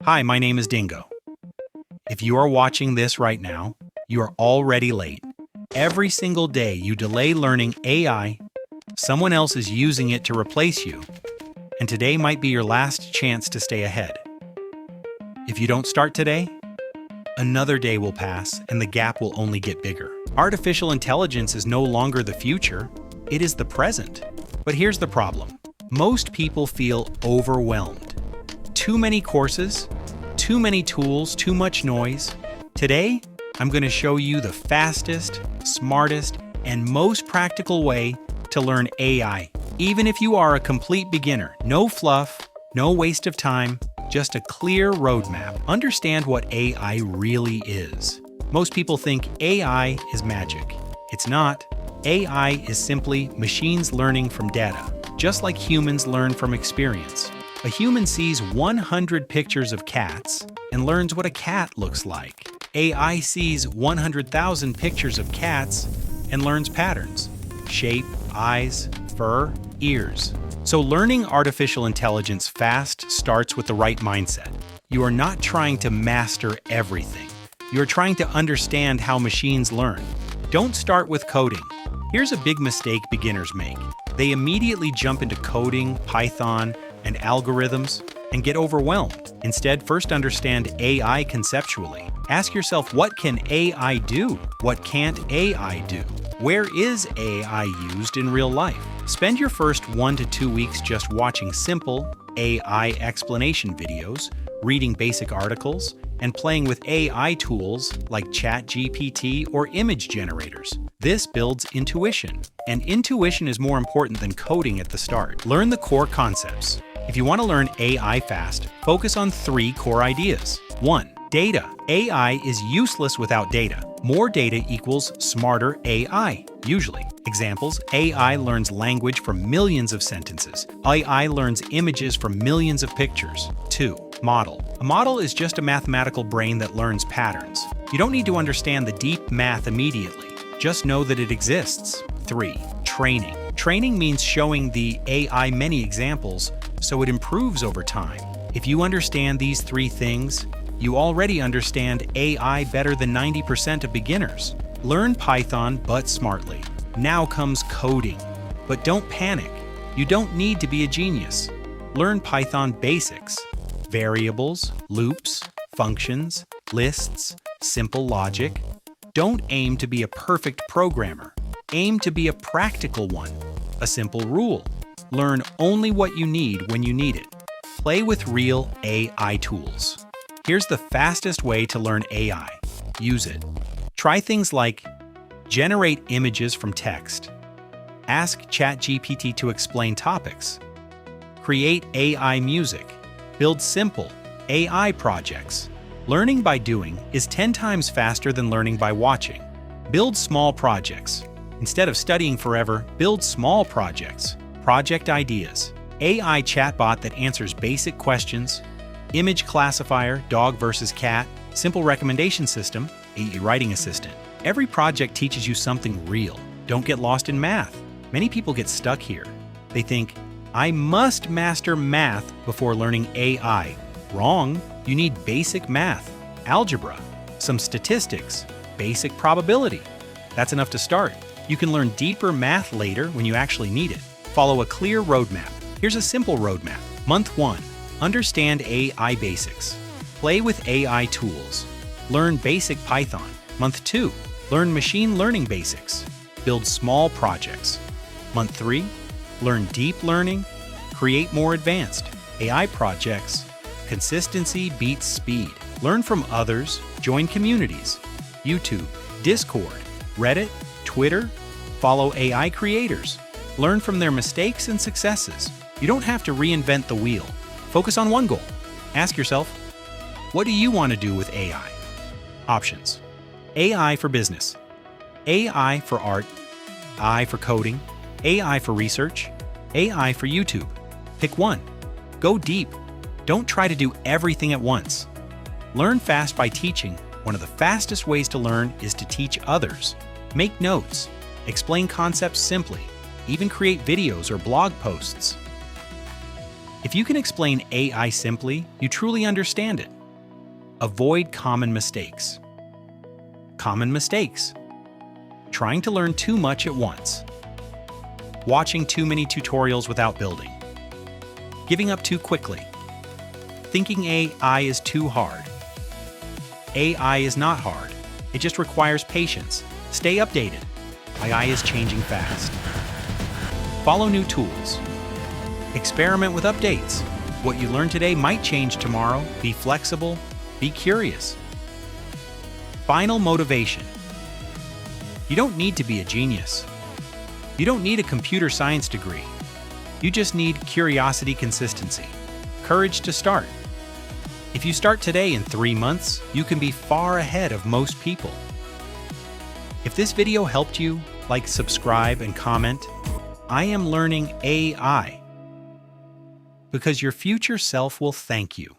Hi, my name is Dingo. If you are watching this right now, you are already late. Every single day you delay learning AI, someone else is using it to replace you, and today might be your last chance to stay ahead. If you don't start today, another day will pass and the gap will only get bigger. Artificial intelligence is no longer the future, it is the present. But here's the problem. Most people feel overwhelmed. Too many courses, too many tools, too much noise. Today, I'm going to show you the fastest, smartest, and most practical way to learn AI. Even if you are a complete beginner, no fluff, no waste of time, just a clear roadmap. Understand what AI really is. Most people think AI is magic. It's not. AI is simply machines learning from data, just like humans learn from experience. A human sees 100 pictures of cats and learns what a cat looks like. AI sees 100,000 pictures of cats and learns patterns: shape, eyes, fur, ears. So learning artificial intelligence fast starts with the right mindset. You are not trying to master everything. You are trying to understand how machines learn. Don't start with coding. Here's a big mistake beginners make. They immediately jump into coding, Python, and algorithms and get overwhelmed. Instead, first understand AI conceptually. Ask yourself, what can AI do? What can't AI do? Where is AI used in real life? Spend your first 1 to 2 weeks just watching simple AI explanation videos, reading basic articles, and playing with AI tools like ChatGPT or image generators. This builds intuition, and intuition is more important than coding at the start. Learn the core concepts. If you want to learn AI fast, focus on 3 core ideas. 1. Data. AI is useless without data. More data equals smarter AI, usually. Examples: AI learns language from millions of sentences. AI learns images from millions of pictures. 2. Model. A model is just a mathematical brain that learns patterns. You don't need to understand the deep math immediately. Just know that it exists. 3. Training. Training means showing the AI many examples so it improves over time. If you understand these 3 things, you already understand AI better than 90% of beginners. Learn Python, but smartly. Now comes coding. But don't panic. You don't need to be a genius. Learn Python basics: variables, loops, functions, lists, simple logic. Don't aim to be a perfect programmer. Aim to be a practical one. A simple rule: learn only what you need when you need it. Play with real AI tools. Here's the fastest way to learn AI. Use it. Try things like generate images from text. Ask ChatGPT to explain topics. Create AI music. Build simple AI projects. Learning by doing is 10 times faster than learning by watching. Build small projects. Instead of studying forever, build small projects. Project ideas. AI chatbot that answers basic questions. Image classifier, dog versus cat. Simple recommendation system, AI writing assistant. Every project teaches you something real. Don't get lost in math. Many people get stuck here. They think, I must master math before learning AI. Wrong. You need basic math, algebra, some statistics, basic probability. That's enough to start. You can learn deeper math later when you actually need it. Follow a clear roadmap. Here's a simple roadmap. Month 1. Understand AI basics. Play with AI tools. Learn basic Python. Month 2. Learn machine learning basics. Build small projects. Month 3. Learn deep learning. Create more advanced AI projects. Consistency beats speed. Learn from others. Join communities. YouTube, Discord, Reddit, Twitter. Follow AI creators. Learn from their mistakes and successes. You don't have to reinvent the wheel. Focus on one goal. Ask yourself, what do you want to do with AI? Options: AI for business, AI for art, AI for coding, AI for research, AI for YouTube. Pick one. Go deep. Don't try to do everything at once. Learn fast by teaching. One of the fastest ways to learn is to teach others. Make notes. Explain concepts simply. Even create videos or blog posts. If you can explain AI simply, you truly understand it. Avoid common mistakes. Common mistakes: trying to learn too much at once, watching too many tutorials without building, giving up too quickly, thinking AI is too hard. AI is not hard. It just requires patience. Stay updated. AI is changing fast. Follow new tools. Experiment with updates. What you learn today might change tomorrow. Be flexible. Be curious. Final motivation. You don't need to be a genius. You don't need a computer science degree. You just need curiosity, consistency, courage to start. If you start today, in 3 months, you can be far ahead of most people. If this video helped you, like, subscribe, and comment. I am learning AI, because your future self will thank you.